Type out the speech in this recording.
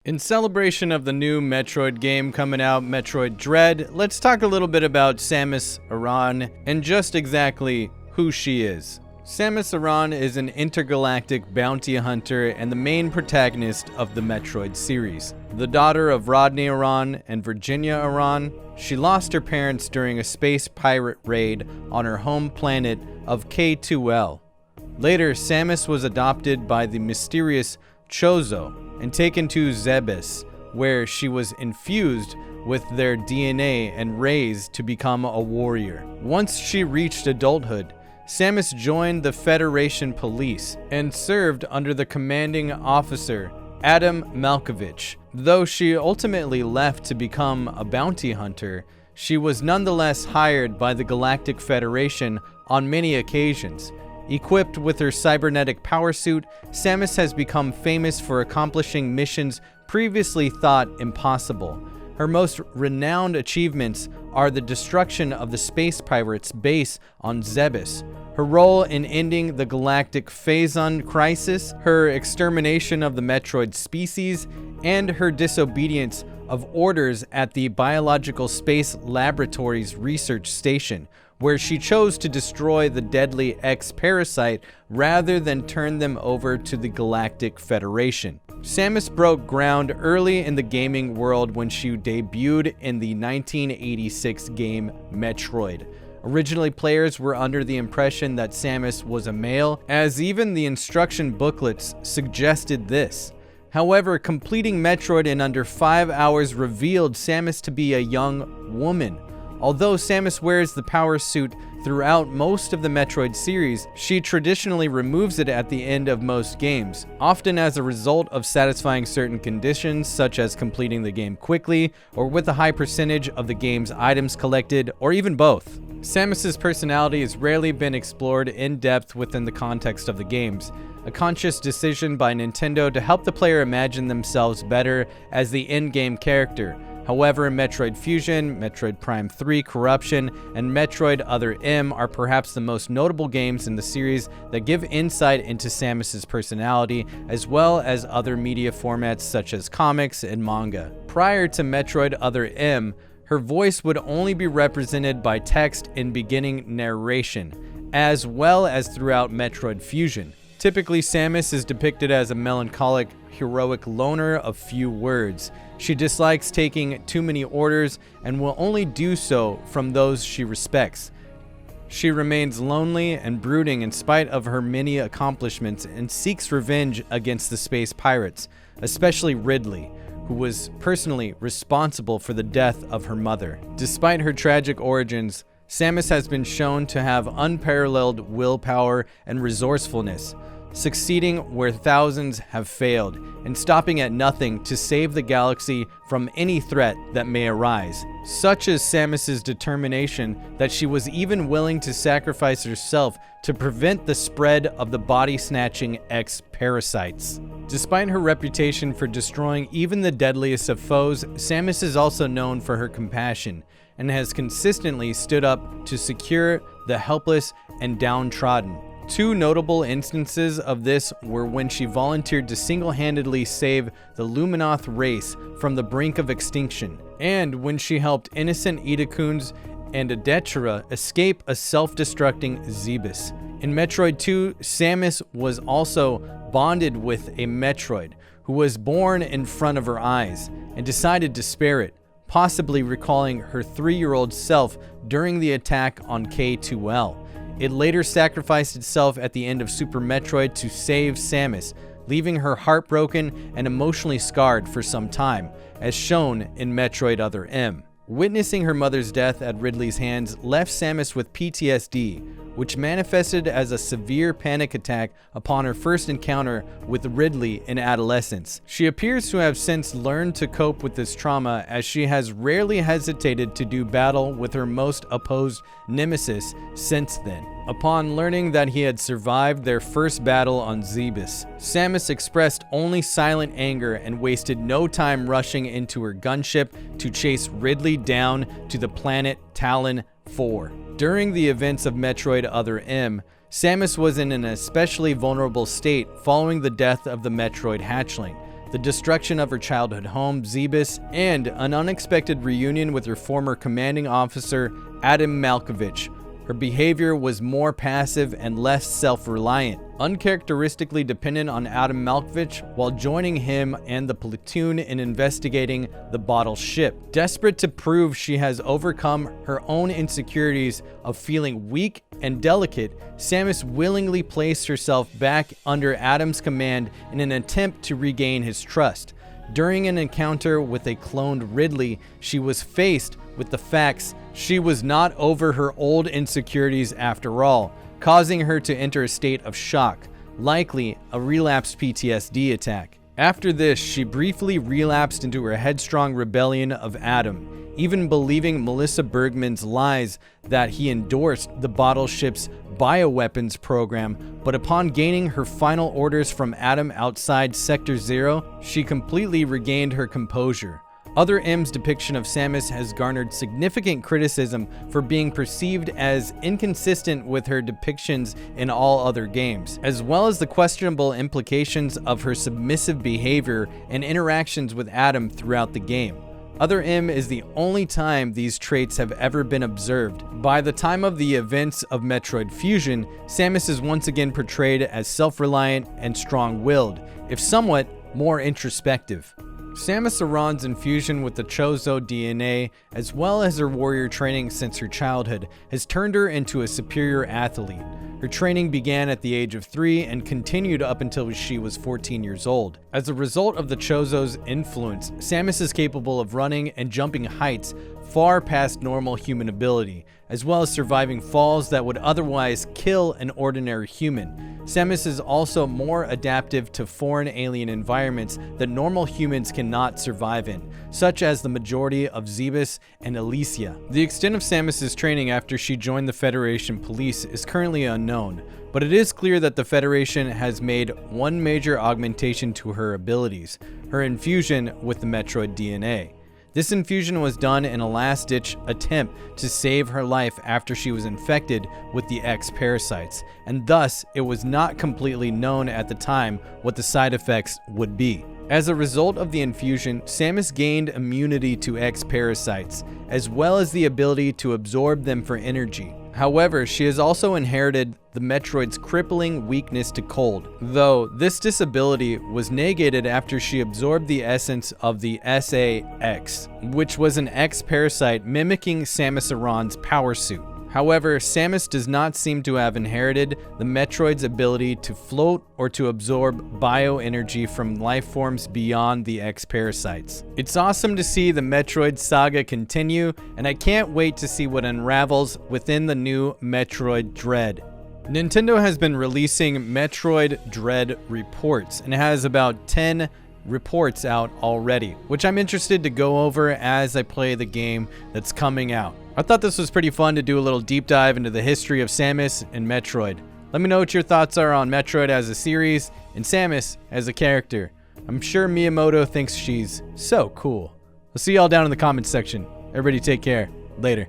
In celebration of the new Metroid game coming out, Metroid Dread, let's talk a little bit about Samus Aran and just exactly who she is. Samus Aran is an intergalactic bounty hunter and the main protagonist of the Metroid series. The daughter of Rodney Aran and Virginia Aran, she lost her parents during a space pirate raid on her home planet of K2L. Later, Samus was adopted by the mysterious Chozo and taken to Zebes, where she was infused with their DNA and raised to become a warrior. Once she reached adulthood, Samus joined the Federation Police and served under the commanding officer, Adam Malkovich. Though she ultimately left to become a bounty hunter, she was nonetheless hired by the Galactic Federation on many occasions. Equipped with her cybernetic power suit, Samus has become famous for accomplishing missions previously thought impossible. Her most renowned achievements are the destruction of the space pirates' base on Zebes, her role in ending the galactic Phazon crisis, her extermination of the Metroid species, and her disobedience of orders at the Biological Space Laboratories Research Station, where she chose to destroy the deadly X-Parasite rather than turn them over to the Galactic Federation. Samus broke ground early in the gaming world when she debuted in the 1986 game Metroid. Originally, players were under the impression that Samus was a male, as even the instruction booklets suggested this. However, completing Metroid in under 5 hours revealed Samus to be a young woman. Although Samus wears the power suit throughout most of the Metroid series, she traditionally removes it at the end of most games, often as a result of satisfying certain conditions such as completing the game quickly or with a high percentage of the game's items collected, or even both. Samus's personality has rarely been explored in depth within the context of the games, a conscious decision by Nintendo to help the player imagine themselves better as the in-game character. However, Metroid Fusion, Metroid Prime 3 Corruption, and Metroid Other M are perhaps the most notable games in the series that give insight into Samus's personality, as well as other media formats such as comics and manga. Prior to Metroid Other M, her voice would only be represented by text in beginning narration, as well as throughout Metroid Fusion. Typically, Samus is depicted as a melancholic, heroic loner of few words. She dislikes taking too many orders and will only do so from those she respects. She remains lonely and brooding in spite of her many accomplishments and seeks revenge against the space pirates, especially Ridley, who was personally responsible for the death of her mother. Despite her tragic origins, Samus has been shown to have unparalleled willpower and resourcefulness, succeeding where thousands have failed, and stopping at nothing to save the galaxy from any threat that may arise. Such is Samus's determination that she was even willing to sacrifice herself to prevent the spread of the body-snatching X-Parasites. Despite her reputation for destroying even the deadliest of foes, Samus is also known for her compassion, and has consistently stood up to secure the helpless and downtrodden. Two notable instances of this were when she volunteered to single-handedly save the Luminoth race from the brink of extinction, and when she helped innocent Idakuns and Adechira escape a self-destructing Zebes. In Metroid 2, Samus was also bonded with a Metroid who was born in front of her eyes and decided to spare it, possibly recalling her 3-year-old self during the attack on K2L. It later sacrificed itself at the end of Super Metroid to save Samus, leaving her heartbroken and emotionally scarred for some time, as shown in Metroid Other M. Witnessing her mother's death at Ridley's hands left Samus with PTSD, which manifested as a severe panic attack upon her first encounter with Ridley in adolescence. She appears to have since learned to cope with this trauma, as she has rarely hesitated to do battle with her most opposed nemesis since then. Upon learning that he had survived their first battle on Zebes, Samus expressed only silent anger and wasted no time rushing into her gunship to chase Ridley down to the planet Talon 4. During the events of Metroid Other M, Samus was in an especially vulnerable state following the death of the Metroid hatchling. the destruction of her childhood home, Zebus, and an unexpected reunion with her former commanding officer, Ahmad. Her behavior was more passive and less self-reliant, uncharacteristically dependent on Ahmad while joining him and the platoon in investigating the bottle ship. Desperate to prove she has overcome her own insecurities of feeling weak and delicate, Samus willingly placed herself back under Adam's command in an attempt to regain his trust. During an encounter with a cloned Ridley, she was faced with the facts she was not over her old insecurities after all, causing her to enter a state of shock, likely a relapsed PTSD attack. After this, she briefly relapsed into her headstrong rebellion of Adam, even believing Melissa Bergman's lies that he endorsed the bottle ship's bioweapons program, but upon gaining her final orders from Adam outside Sector 0, she completely regained her composure. Other M's depiction of Samus has garnered significant criticism for being perceived as inconsistent with her depictions in all other games, as well as the questionable implications of her submissive behavior and interactions with Adam throughout the game. Other M is the only time these traits have ever been observed. By the time of the events of Metroid Fusion, Samus is once again portrayed as self-reliant and strong-willed, if somewhat more introspective. Samus Aran's infusion with the Chozo DNA, as well as her warrior training since her childhood, has turned her into a superior athlete. Her training began at the age of 3 and continued up until she was 14 years old. As a result of the Chozo's influence, Samus is capable of running and jumping heights far past normal human ability, as well as surviving falls that would otherwise kill an ordinary human. Samus is also more adaptive to foreign alien environments that normal humans cannot survive in, such as the majority of Zebus and Elysia. The extent of Samus's training after she joined the Federation Police is currently unknown, but it is clear that the Federation has made one major augmentation to her abilities, her infusion with the Metroid DNA. This infusion was done in a last-ditch attempt to save her life after she was infected with the X parasites, and thus it was not completely known at the time what the side effects would be. As a result of the infusion, Samus gained immunity to X parasites, as well as the ability to absorb them for energy. However, she has also inherited the Metroid's crippling weakness to cold, though this disability was negated after she absorbed the essence of the SA-X, which was an X parasite mimicking Samus Aran's power suit. However, Samus does not seem to have inherited the Metroid's ability to float or to absorb bioenergy from life forms beyond the X parasites. It's awesome to see the Metroid saga continue, and I can't wait to see what unravels within the new Metroid Dread. Nintendo has been releasing Metroid Dread reports and has about 10 reports out already, which I'm interested to go over as I play the game that's coming out. I thought this was pretty fun to do a little deep dive into the history of Samus and Metroid. Let me know what your thoughts are on Metroid as a series and Samus as a character. I'm sure Miyamoto thinks she's so cool. I'll see y'all down in the comments section. Everybody take care. Later.